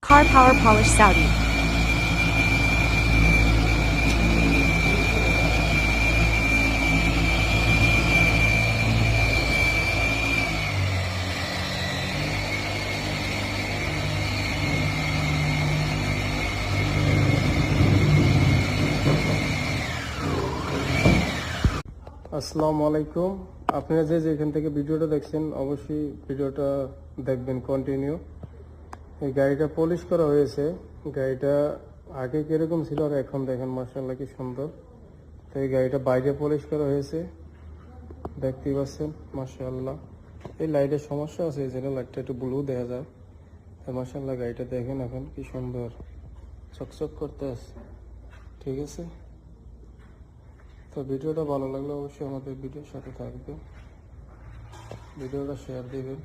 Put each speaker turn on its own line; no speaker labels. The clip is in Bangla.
Car Power Polish Saudi.
আসসালামু আলাইকুম। আপনারা যেখান থেকে ভিডিওটা দেখছেন অবশ্যই ভিডিওটা দেখবেন কন্টিনিউ। এই গাড়িটা পলিশ করা হয়েছে। গাড়িটা আগে কিরকম ছিল আর এখন দেখেন মাশাআল্লাহ কি সুন্দর। তো এই গাড়িটা বাইরে পলিশ করা হয়েছে, দেখতেই পাচ্ছেন মাশাআল্লাহ। এই লাইটের সমস্যা আছে, এই জন্য লাইটটা একটু ব্লু দেখা যায়। তো মাশাআল্লাহ গাড়িটা দেখেন এখন কি সুন্দর চকচক করতে আছে, ঠিক আছে। তো ভিডিওটা ভালো লাগলে অবশ্যই আমাদের ভিডিওর সাথে থাকবে, ভিডিওটা শেয়ার দিবেন।